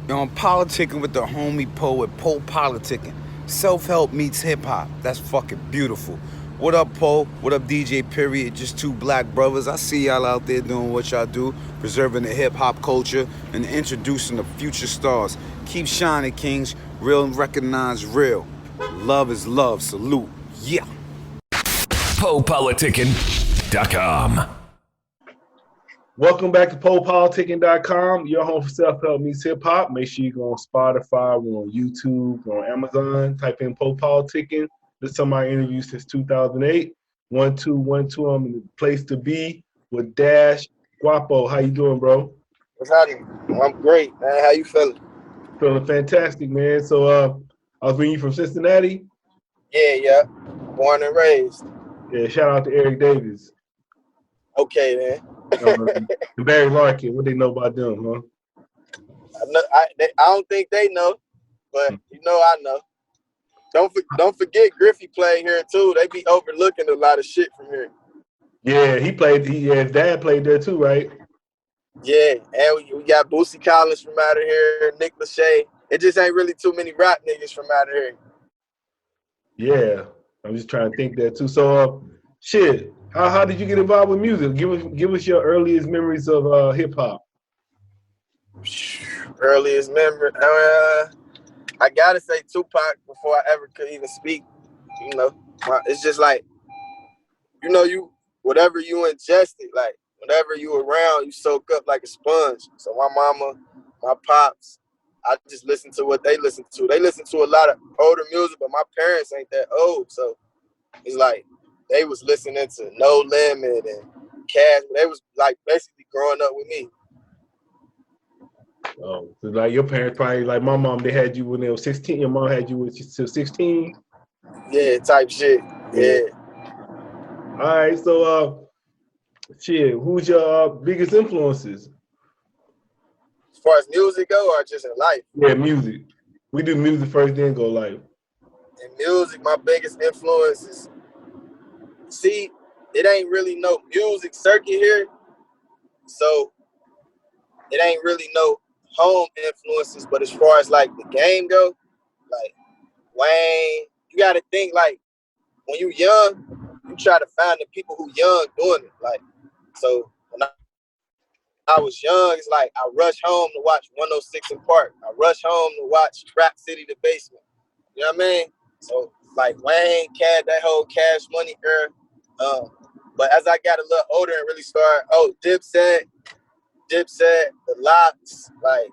I'm politicking with the homie poet, PoPolitickin. Self-help meets hip-hop. That's fucking beautiful. What up, Poe? What up, DJ Period? Just two black brothers. I see y'all out there doing what y'all do, preserving the hip-hop culture and introducing the future stars. Keep shining, kings. Real and recognize real. Love is love. Salute. Yeah. PoPolitickin.com. Welcome back to PoPolitickin.com, your home for self-help meets hip-hop. Make sure you go on Spotify, we're on YouTube, we're on Amazon. Type in PoPolitickin. This is some of my interviews since 2008. 1212, I'm in the place to be with Dash. Gwoppo, how you doing, bro? What's happening? I'm great, man. How you feeling? Feeling fantastic, man. So I was bringing you from Cincinnati. Yeah. Born and raised. Yeah, shout out to Eric Davis. Okay, man. And Barry Larkin, what they know about them, huh? I don't think they know, but I know. Don't forget Griffey played here too. They be overlooking a lot of shit from here. Yeah, his dad played there too, right? Yeah, and we got Boosie Collins from out of here, Nick Lachey. It just ain't really too many rap niggas from out of here. Yeah, I'm just trying to think that too. So, shit, how did you get involved with music? Give us your earliest memories of hip hop. Earliest memory, I gotta say Tupac before I ever could even speak. It's just like, you whatever you ingested, like whenever you around, you soak up like a sponge. So my mama, my pops, I just listen to what they listen to. They listen to a lot of older music, but my parents ain't that old, so it's like they was listening to No Limit and Cash. They was like basically growing up with me. Oh, so like your parents probably like my mom. They had you when they were 16. Your mom had you when you till 16. Yeah, type shit. Yeah. All right, so shit, who's your biggest influences? As far as music go, or just in life? Yeah, music. We do music first, then go life. In music, my biggest influences. See, it ain't really no music circuit here, so it ain't really no home influences. But as far as like the game go, like Wayne, you got to think like when you young, you try to find the people who young doing it. Like, so when I was young, it's like I rush home to watch 106 in Park. I rush home to watch Rap City The Basement. You know what I mean? So like Wayne, that whole Cash Money era. But as I got a little older and really started, Dipset, The Locks, like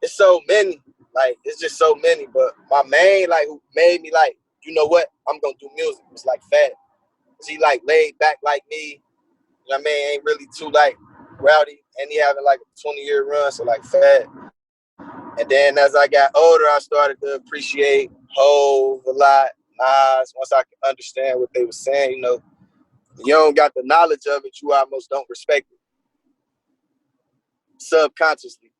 it's so many. Like it's just so many. But my main, like, who made me like, you know what? I'm gonna do music. It's like Fat. He like laid back like me. You know what I mean? Ain't really too like rowdy, and he having like a 20-year run. So like Fat. And then as I got older, I started to appreciate Hove a lot. Nas. Once I could understand what they were saying, you don't got the knowledge of it, you almost don't respect it subconsciously.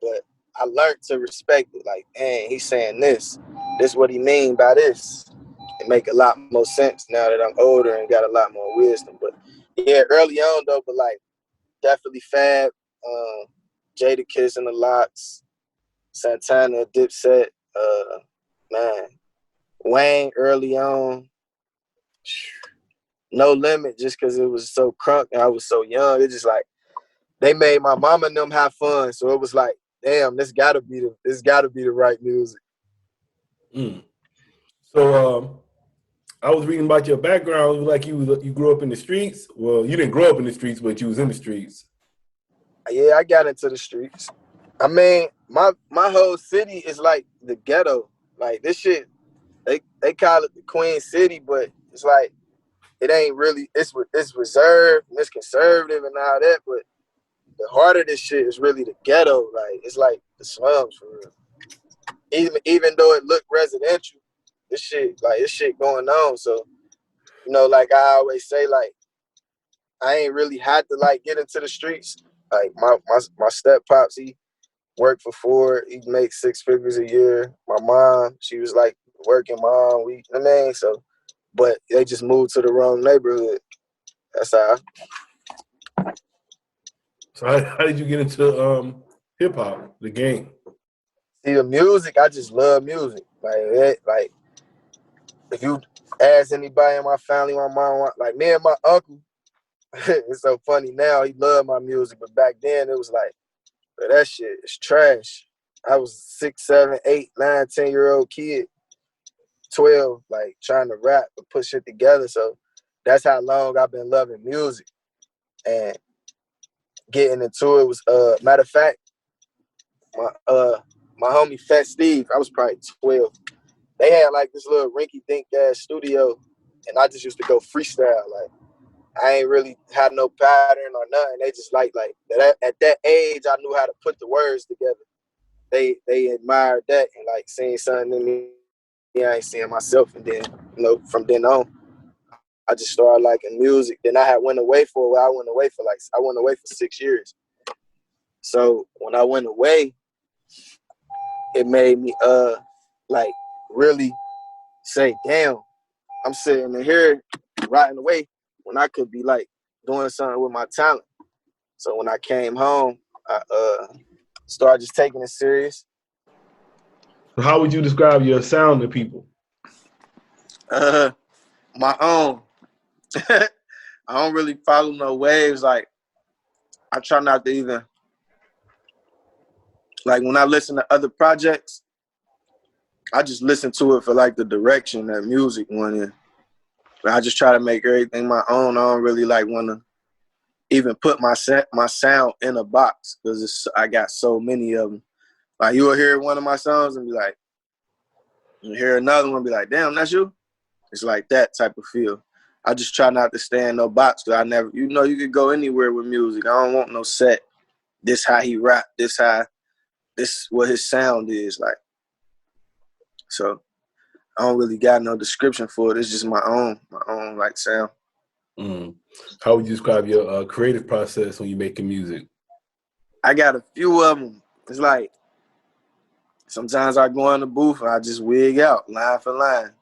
But I learned to respect it. Like, dang, he's saying this. This what he mean by this. It make a lot more sense now that I'm older and got a lot more wisdom. But yeah, early on though, but like definitely Fab, Jadakiss and the Locks, Santana, Dipset, man, Wayne early on. No Limit, just because it was so crunk and I was so young. It just like they made my mama and them have fun, so it was like, damn, this gotta be the right music. So I was reading about your background. It was like you grew up in the streets. Well, you didn't grow up in the streets, but you was in the streets. Yeah, I got into the streets. I mean, my whole city is like the ghetto. Like this shit, they call it the Queen City, but it's like it ain't really. It's reserved, and it's conservative and all that. But the heart of this shit is really the ghetto. Like it's like the slums for real. Even though it look residential, this shit going on. So like I always say, like I ain't really had to like get into the streets. Like my step pops, he worked for Ford. He makes 6 figures a year. My mom, she was like working mom. So, but they just moved to the wrong neighborhood. That's how. So how did you get into hip hop, the game? See, the music, I just love music. Like if you ask anybody in my family, my mom, like me and my uncle, it's so funny now. He loved my music, but back then it was like, that shit is trash. I was 6, 7, 8, 9, 10-year-old kid, 12, like trying to rap and put shit together. So that's how long I've been loving music and getting into it was matter of fact, my homie Fat Steve, I was probably 12. They had like this little rinky dink ass studio, and I just used to go freestyle. Like I ain't really had no pattern or nothing. They just like that. At that age, I knew how to put the words together. They admired that and like seeing something in me I ain't seeing myself. And then from then on, I just started liking music. Then I went away for a while. I went away for 6 years. So when I went away, it made me like really say, damn, I'm sitting in here rotting away when I could be like doing something with my talent. So when I came home, I started just taking it serious. So how would you describe your sound to people? My own. I don't really follow no waves. Like I try not to even, like when I listen to other projects, I just listen to it for like the direction that music went in. I just try to make everything my own. I don't really like want to even put my sound in a box because I got so many of them. Like you will hear one of my songs and be like, you hear another one and be like, damn, that's you? It's like that type of feel. I just try not to stay in no box because I never, you could go anywhere with music. I don't want no set. This how he rap. This what his sound is like. So I don't really got no description for it. It's just my own like sound. Mm. How would you describe your creative process when you're making music? I got a few of them. It's like sometimes I go in the booth and I just wig out line for line.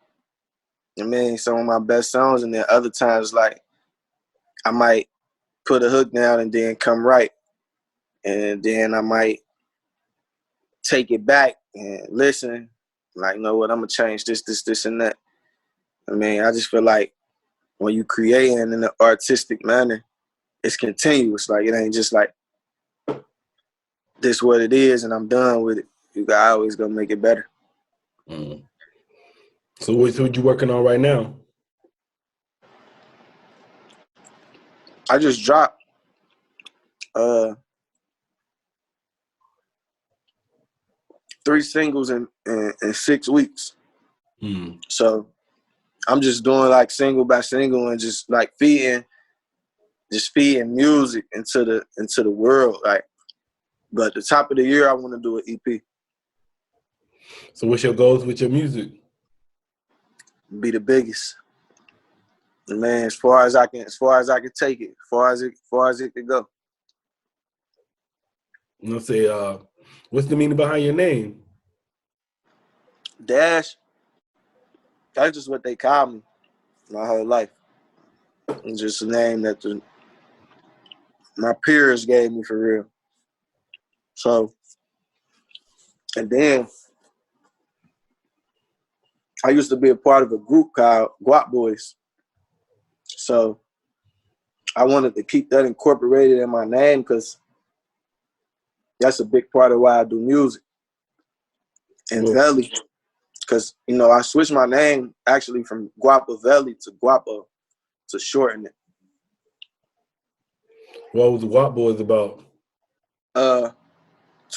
I mean, some of my best songs, and then other times like I might put a hook down and then come right, and then I might take it back and listen. Like, you know what? I'm gonna change this, and that. I mean, I just feel like when you create in an artistic manner, it's continuous. Like it ain't just like this what it is and I'm done with it. You got always gonna make it better. Mm. So what you working on right now? I just dropped 3 singles in 6 weeks. Mm. So I'm just doing like single by single and just like feeding music into the world. Like, but at the top of the year, I want to do an EP. So what's your goals with your music? Be the biggest. And man, as far as I can take it, as far as it could go. I'm gonna say, what's the meaning behind your name? Dash, that's just what they call me my whole life. It's just a name that my peers gave me for real. So, and then I used to be a part of a group called Gwoppo. So I wanted to keep that incorporated in my name because that's a big part of why I do music. And Well, Veli, because, I switched my name actually from Gwoppo Veli to Gwoppo to shorten it. what was the Watt Boys about? 2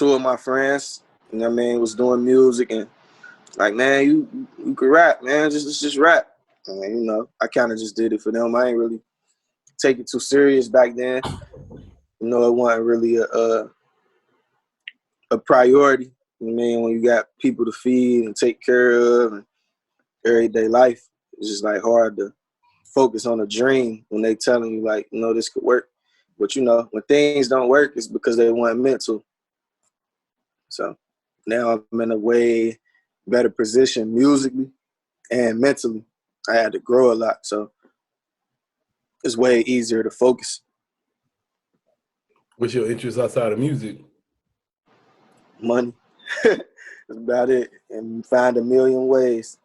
of my friends, was doing music and like, man, you could rap, man. Just rap. And, I kind of just did it for them. I ain't really take it too serious back then. It wasn't really a priority. When you got people to feed and take care of and everyday life, it's just like hard to focus on a dream when they telling you like, this could work. But when things don't work, it's because they weren't meant to. So now I'm in a way better position musically and mentally. I had to grow a lot, so it's way easier to focus. What's your interest outside of music? Money. That's about it. And find a million ways.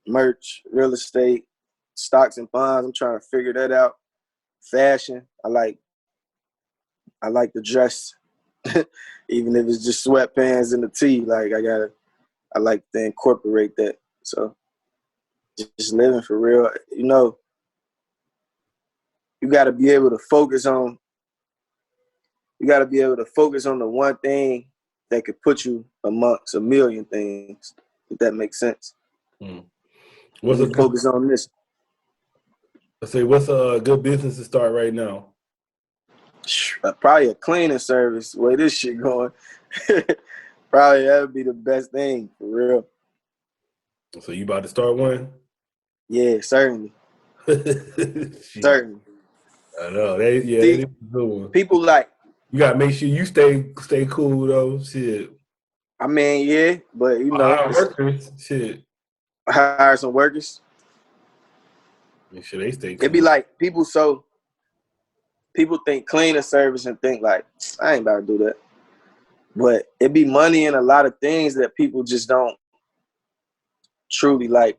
Merch, real estate, stocks and bonds. I'm trying to figure that out. Fashion. I like the dress. Even if it's just sweatpants and a tee. Like I like to incorporate that. So just living for real. You know, you gotta be able to focus on the one thing that could put you amongst a million things, if that makes sense. What's a good, focus on this? what's a good business to start right now? Probably a cleaning service. The way this shit going, probably that would be the best thing for real. So you about to start one? Yeah, certainly. Certainly. I know. That is a good one. People like, you gotta make sure you stay cool though. Shit. I mean, yeah, but you know, workers. Shit. Hire some workers. Make sure they stay cool. It'd be like people think cleaning service and think like, I ain't about to do that. But it be money in a lot of things that people just don't truly like.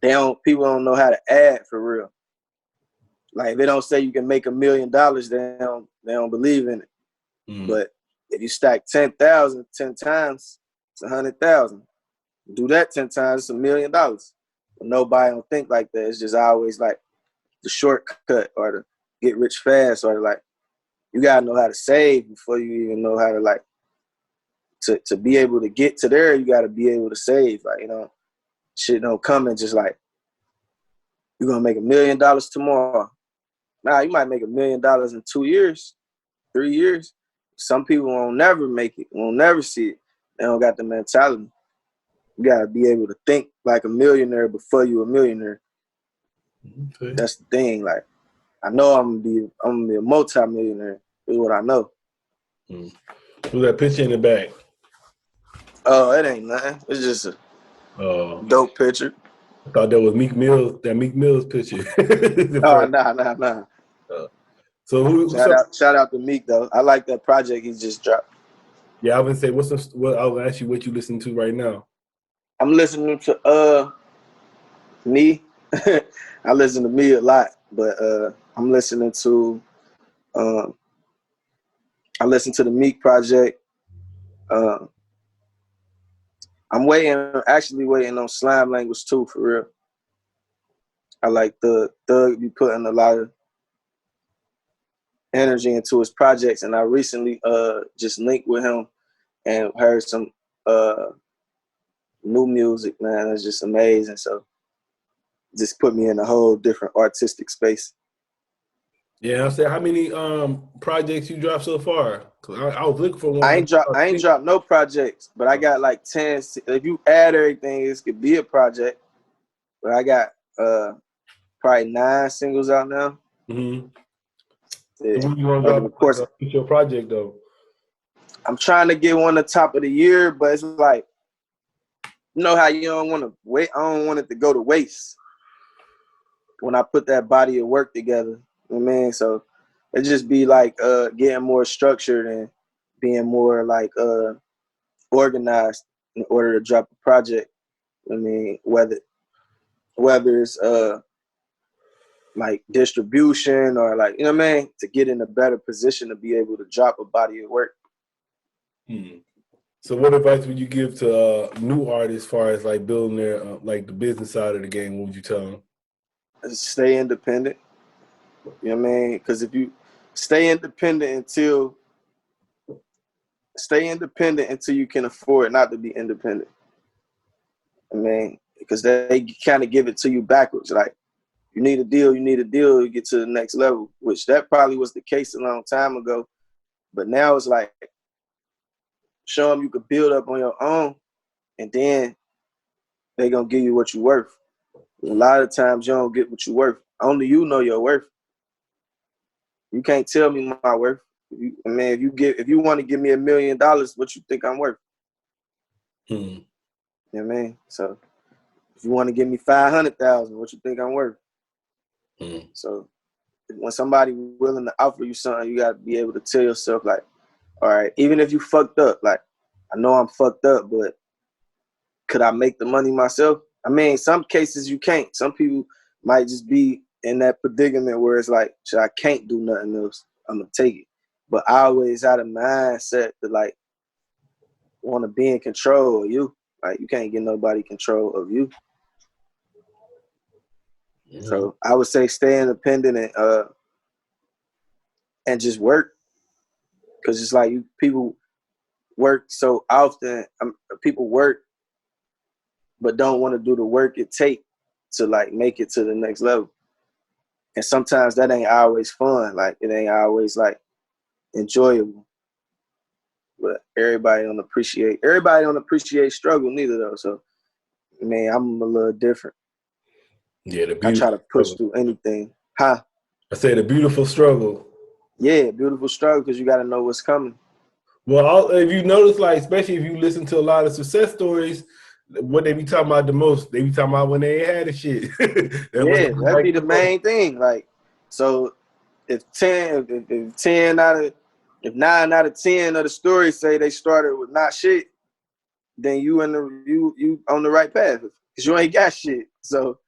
People don't know how to add for real. Like they don't say you can make $1 million, they don't believe in it. But if you stack 10,000 10 times, it's 100,000. Do that 10 times, it's $1 million. But nobody don't think like that. It's just always like the shortcut or the get rich fast or like you gotta know how to save before you even know how to like to be able to get to there. You gotta be able to save. Like, you know, shit don't come and just like you're gonna make $1 million tomorrow. Nah, you might make $1 million in 2 years, 3 years. Some people won't never make it, won't never see it. They don't got the mentality. You gotta be able to think like a millionaire before you a millionaire. Okay. That's the thing. Like, I know I'm gonna be a multi-millionaire. Is what I know. Who's that picture in the back? Oh, it ain't nothing. It's just a dope picture. I thought that was Meek Mills. That Meek Mills picture. Oh, nah. So shout out to Meek though. I like that project he just dropped. Yeah, I would say I'll ask you what you listen to right now. I'm listening to me. I listen to me a lot, but I'm listening to I listen to the Meek project. I'm actually waiting on Slime Language too, for real. I like the Thug be putting a lot of energy into his projects, and I recently just linked with him and heard some new music, man. It's just amazing. So just put me in a whole different artistic space. Yeah, I said, how many projects you dropped so far? Cause I was looking for one. I ain't dropped no projects, but I got like 10. If you add everything, this could be a project. But I got probably 9 singles out now. Mm-hmm. Yeah. So when you want to drop, of course, your project though? I'm trying to get one the top of the year, but it's like, you know how you don't want to wait. I don't want it to go to waste when I put that body of work together. You know what I mean? So it just be like getting more structured and being more like organized in order to drop a project. I mean, whether it's like distribution or like, you know what I mean, to get in a better position to be able to drop a body of work. So what advice would you give to new artists as far as like building their like the business side of the game? What would you tell them? Stay independent. You know what I mean? Because if you stay independent until you can afford not to be independent. I mean, because they kind of give it to you backwards. Like, you need a deal, you get to the next level, which that probably was the case a long time ago. But now it's like, show them you could build up on your own, and then they're going to give you what you're worth. A lot of times you don't get what you're worth. Only you know your worth. You can't tell me my worth. If you want to give me $1 million, what you think I'm worth? You know what I mean? So if you want to give me 500,000, what you think I'm worth? So when somebody willing to offer you something, you got to be able to tell yourself like, all right, even if you fucked up, like, I know I'm fucked up, but could I make the money myself? I mean, some cases you can't. Some people might just be in that predicament where it's like, shit, I can't do nothing else. I'm gonna take it. But I always had a mindset to like want to be in control of you. Like, you can't get nobody control of you. Mm-hmm. So I would say stay independent and just work, because it's like people work so often. People work, but don't want to do the work it takes to like make it to the next level. And sometimes that ain't always fun. Like, it ain't always like enjoyable. But everybody don't appreciate struggle neither though. So, man, I'm a little different. Yeah, I try to push through anything. Huh? I said a beautiful struggle. Yeah, beautiful struggle, because you got to know what's coming. Well, if you notice, like, especially if you listen to a lot of success stories, what they be talking about the most, they be talking about when they ain't had a shit. That'd be the main thing. Like, so if 9 out of 10 of the stories say they started with not shit, then you on the right path, because you ain't got shit. So,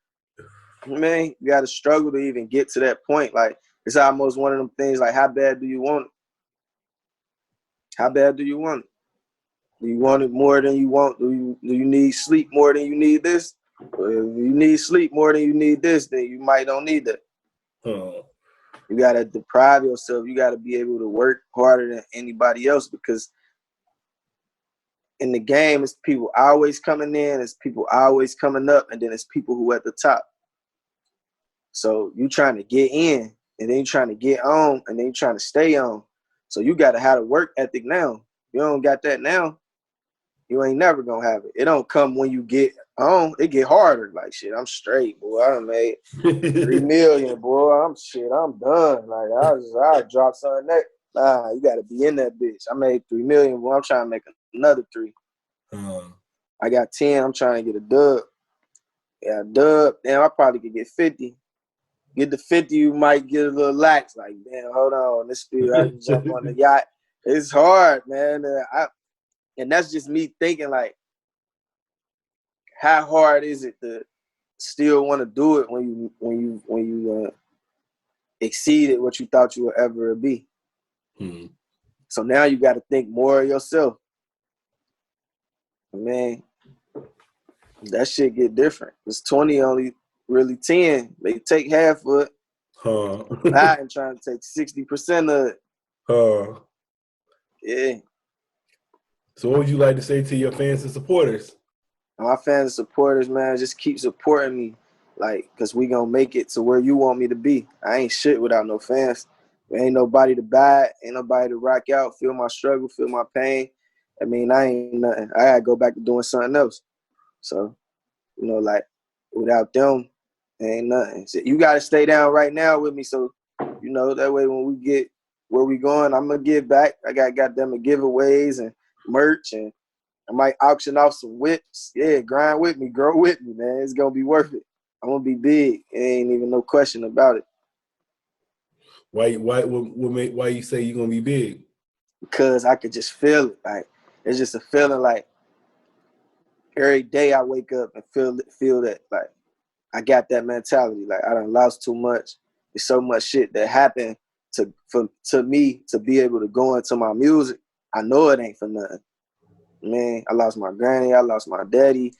man, you got to struggle to even get to that point. Like, it's almost one of them things. Like, how bad do you want it? How bad do you want it? Do you want it more than you want? Do you need sleep more than you need this? Or if you need sleep more than you need this, then you might don't need that. You gotta deprive yourself. You gotta be able to work harder than anybody else, because in the game, it's people always coming in, it's people always coming up, and then it's people who at the top. So you trying to get in, and then you trying to get on, and then you trying to stay on. So you gotta have a work ethic now. You don't got that now, you ain't never gonna have it. It don't come when you get on. It get harder. Like, shit, I'm straight, boy. I done made 3 million, boy. I'm done. Like, I'll drop something next. Nah, you gotta be in that bitch. I made 3 million, boy. I'm trying to make another 3. I got 10. I'm trying to get a dub. Yeah, dub. Damn, I probably could get 50. Get the 50, you might get a little lax. Like, damn, hold on. This dude, I can jump on the yacht. It's hard, man. And that's just me thinking, like, how hard is it to still want to do it when you exceeded what you thought you would ever be? So now you got to think more of yourself. Man, that shit get different. It's 20 only really 10. They take half of it. I am trying to take 60% of it. Yeah. So what would you like to say to your fans and supporters? My fans and supporters, man, just keep supporting me. Like, because we going to make it to where you want me to be. I ain't shit without no fans. There ain't nobody to buy it. Ain't nobody to rock out, feel my struggle, feel my pain. I mean, I ain't nothing. I got to go back to doing something else. So, you know, like, without them, ain't nothing. So you got to stay down right now with me. So, you know, that way when we get where we going, I'm going to give back. I got them giveaways and merch, and I might auction off some whips. Yeah, grind with me, grow with me, man. It's going to be worth it. I'm going to be big. It ain't even no question about it. Why you say you're going to be big? Because I could just feel it. Like, it's just a feeling like every day I wake up and feel that, like, I got that mentality. Like, I done lost too much. There's so much shit that happened to me to be able to go into my music. I know it ain't for nothing. Man, I lost my granny. I lost my daddy.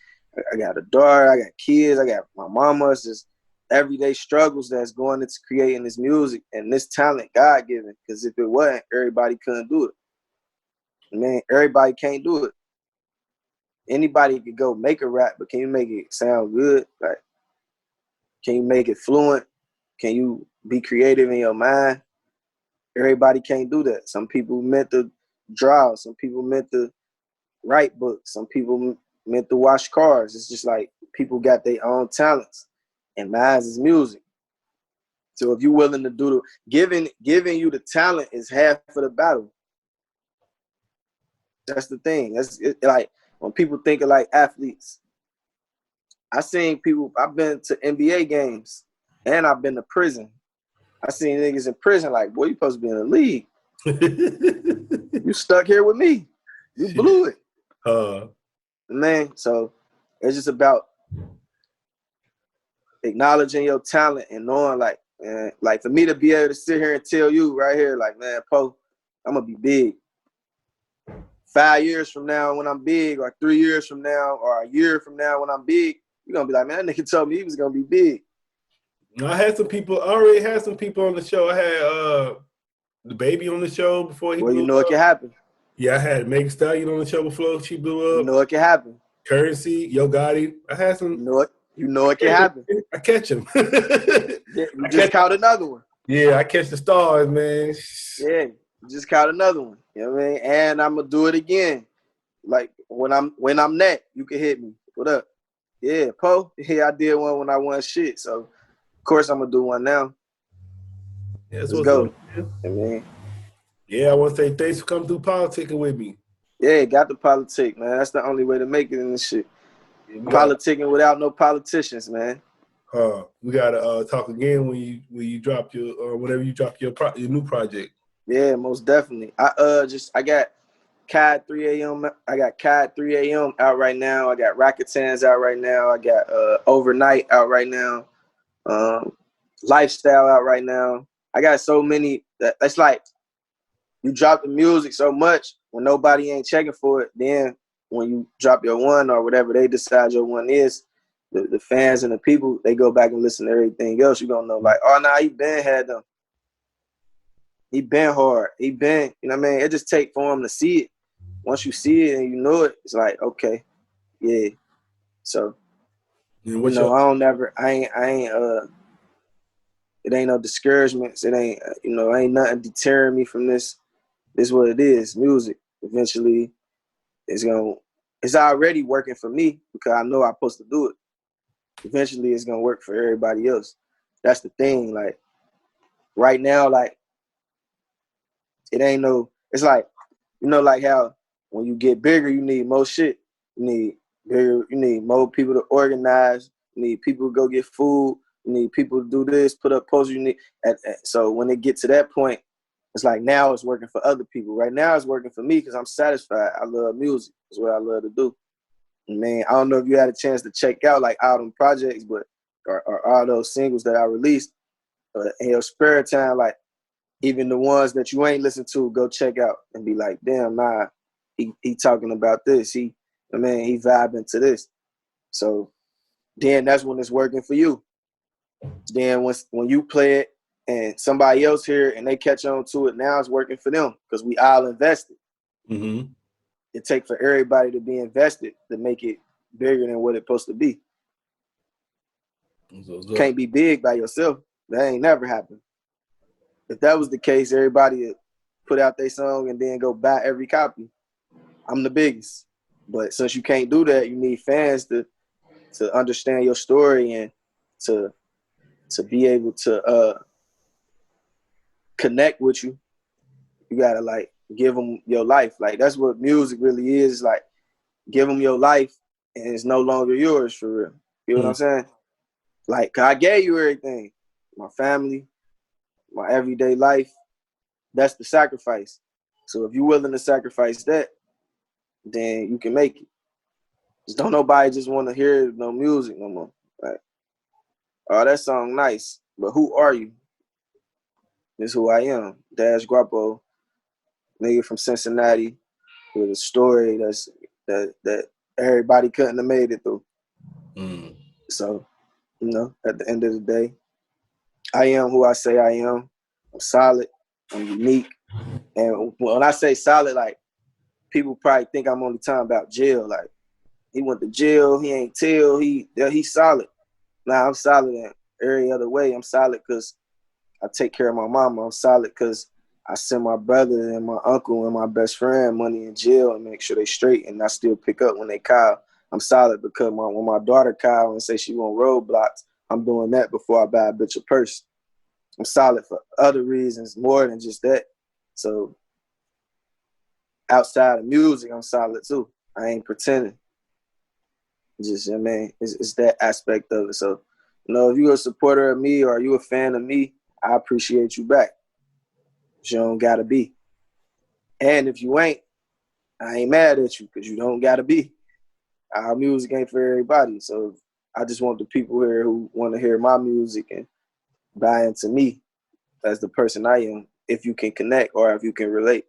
I got a daughter. I got kids. I got my mama. It's just everyday struggles that's going into creating this music and this talent God given. Because if it wasn't, everybody couldn't do it. Man, everybody can't do it. Anybody could go make a rap, but can you make it sound good? Like, can you make it fluent? Can you be creative in your mind? Everybody can't do that. Some people meant to draw. Some people meant to write books. Some people meant to wash cars. It's just like people got their own talents, and mine is music. So if you're willing to do giving you the talent is half of the battle. That's the thing. Like when people think of like athletes. I seen people. I've been to NBA games, and I've been to prison. I seen niggas in prison like, boy, you supposed to be in the league. You stuck here with me. You blew it. Man, so it's just about acknowledging your talent and knowing, like, man, like for me to be able to sit here and tell you right here, like, man, Po, I'm gonna be big. 5 years from now when I'm big, or 3 years from now, or a year from now when I'm big, you're gonna be like, man, that nigga told me he was gonna be big. I already had some people on the show. I had the baby on the show before he Well, blew you know up. it can happen. Yeah, I had Megan Stallion on the show before she blew up. You know it can happen. Currency, Yo Gotti. I had some. You know it can happen. I catch him. Yeah, you just caught another one. Yeah, I catch the stars, man. Yeah, you just caught another one. You know what I mean? And I'm gonna do it again. Like when I'm net, you can hit me. What up? Yeah, Po. Yeah, I did one when I won shit. So of course I'm gonna do one now. Yeah, Let's go. I mean, yeah, I want to say thanks for coming through politicking with me. Yeah, got the politic, man. That's the only way to make it in this shit. Politicking without no politicians, man. We gotta talk again when you drop your whenever you drop your new project. Yeah, most definitely. I got CAD 3 a.m. I got CAD 3 a.m. out right now. I got Racketans out right now. I got Overnight out right now. Lifestyle out right now. I got so many. That's like you drop the music so much when nobody ain't checking for it. Then when you drop your one or whatever they decide your one is, the fans and the people, they go back and listen to everything else. You're going to know, like, oh, nah, he been had them. He been hard. He been, you know what I mean? It just take for him to see it. Once you see it and you know it, it's like, okay, yeah. So, you know, it ain't no discouragements. It ain't, ain't nothing deterring me from this. This is what it is, music. Eventually, it's already working for me because I know I'm supposed to do it. Eventually, it's gonna work for everybody else. That's the thing. Like right now, like it ain't no. It's like like how when you get bigger, you need more shit. You need bigger. You need more people to organize. You need people to go get food. You need people to do this, put up posters. You need. So when they get to that point, it's like now it's working for other people. Right now it's working for me because I'm satisfied. I love music. It's what I love to do. Man, I don't know if you had a chance to check out like all them projects, but or all those singles that I released. In your spare time, like even the ones that you ain't listened to, go check out and be like, damn, nah, he talking about this. He vibing to this. So then that's when it's working for you. Then when you play it and somebody else hear it and they catch on to it, now it's working for them because we all invested. Mm-hmm. It takes for everybody to be invested to make it bigger than what it's supposed to be. Can't be big by yourself. That ain't never happened. If that was the case, everybody would put out their song and then go buy every copy. I'm the biggest. But since you can't do that, you need fans to understand your story and to be able to connect with you. You gotta like give them your life. Like that's what music really is. Like give them your life and it's no longer yours for real. You know what I'm saying? Like I gave you everything. My family, my everyday life. That's the sacrifice. So if you're willing to sacrifice that, then you can make it. Just don't nobody just want to hear no music no more. Like, oh, that song nice, but who are you? This is who I am. Dash Gwoppo, nigga from Cincinnati, with a story that everybody couldn't have made it through. So, at the end of the day, I am who I say I am. I'm solid. I'm unique. And when I say solid, like, people probably think I'm only talking about jail. Like, he went to jail, he ain't tell, he's solid. Nah, I'm solid in every other way. I'm solid because I take care of my mama. I'm solid because I send my brother and my uncle and my best friend money in jail and make sure they straight, and I still pick up when they call. I'm solid because when my daughter call and say she want roadblocks, I'm doing that before I buy a bitch a purse. I'm solid for other reasons more than just that. So outside of music, I'm solid too. I ain't pretending. Just, it's that aspect of it. So, if you're a supporter of me or you a fan of me, I appreciate you back. But you don't gotta be. And if you ain't, I ain't mad at you because you don't gotta be. Our music ain't for everybody. So I just want the people here who want to hear my music and buy into me as the person I am, if you can connect or if you can relate.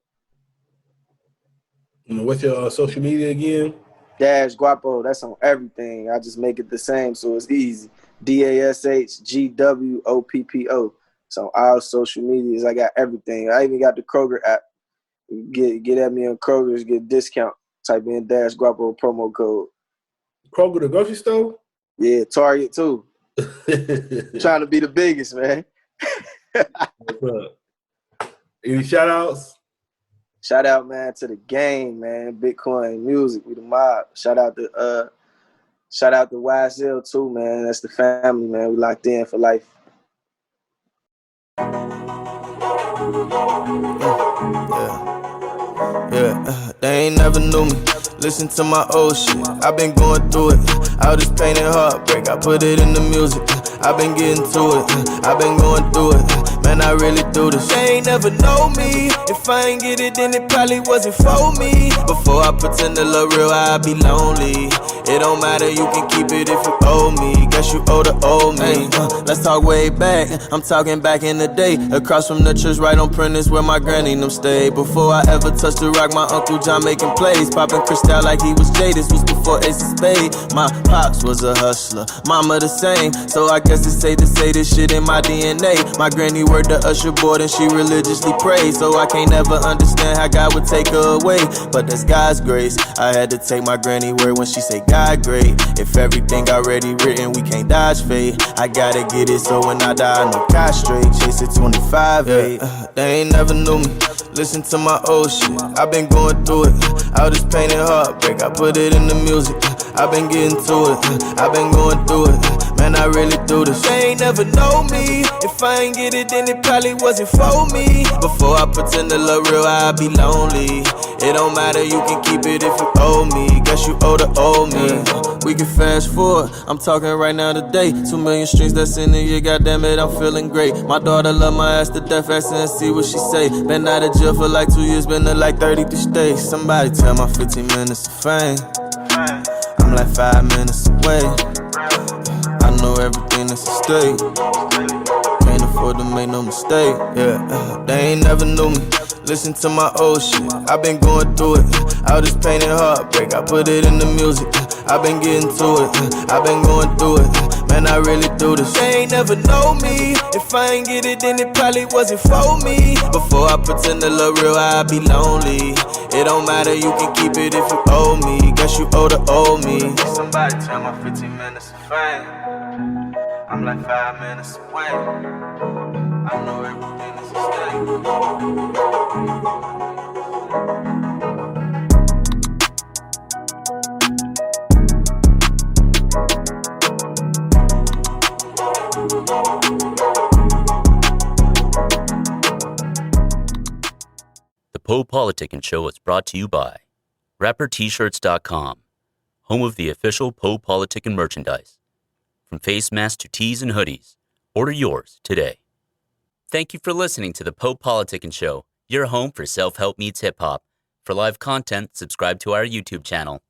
What's your social media again? Dash Gwoppo, that's on everything. I just make it the same so it's easy. DASHGWOPPO. So all social medias, I got everything. I even got the Kroger app. Get at me on Kroger's, get a discount. Type in Dash Gwoppo promo code. Kroger, the grocery store? Yeah, Target too. Trying to be the biggest, man. What's up? Any shout outs? Shout out, man, to the game, man. Bitcoin music, we the mob. Shout out to YSL too, man. That's the family, man. We locked in for life. Yeah, they ain't never knew me. Listen to my old shit. I've been going through it. All this pain and heartbreak, I put it in the music. I've been getting to it. I've been going through it. Man, I really do this. They ain't never know me. If I ain't get it, then it probably wasn't for me. Before I pretend to love real, I'd be lonely. It don't matter, you can keep it if you owe me. Guess you owe the old me. Let's talk way back. I'm talking back in the day. Across from the church, right on Prentice, where my granny them stayed. Before I ever touched the rock, my Uncle John making plays. Popping crystal like he was Jay. This was before Ace of Spade. My pops was a hustler, mama the same. So I guess it's safe to say this shit in my DNA. My granny worked the usher board and she religiously prayed. So I can't ever understand how God would take her away. But that's God's grace. I had to take my granny word when she say God great. If everything already written, we can't dodge fate. I gotta get it so when I die, I know God straight. Chase it 25-8. They ain't never knew me. Listen to my old shit. I've been going through it. All this pain and heartbreak, I put it in the music. I've been getting to it. I've been going through it. Man, I really do this. They ain't never know me. If I ain't get it, then it probably wasn't for me. Before I pretend to love real, I'd be lonely. It don't matter, you can keep it if you owe me. Guess you owe the old me. We can fast forward, I'm talking right now today. 2 million streams that's in the year, goddamn it, I'm feeling great. My daughter love my ass to death, ask her and see what she say. Been out of jail for like 2 years, been to like 30 states. Somebody tell my 15 minutes of fame. I'm like 5 minutes away. I know everything that's at stake. Can't afford to make no mistake. Yeah, they ain't never knew me. Listen to my old shit. I've been going through it. All this pain and heartbreak, I put it in the music. I've been getting to it. I've been going through it. Man, I really do this. They ain't never know me. If I ain't get it, then it probably wasn't for me. Before I pretend to love real, I'd be lonely. It don't matter, you can keep it if you owe me. Guess you owe the old me. Somebody tell my 15 minutes of fame. I'm like 5 minutes away. I know everything is a stake. The PoPolitickin Show is brought to you by RapperT-shirts.com, home of the official PoPolitickin merchandise. From face masks to tees and hoodies, order yours today. Thank you for listening to the PoPolitickin Show, your home for self-help meets hip-hop. For live content, subscribe to our YouTube channel.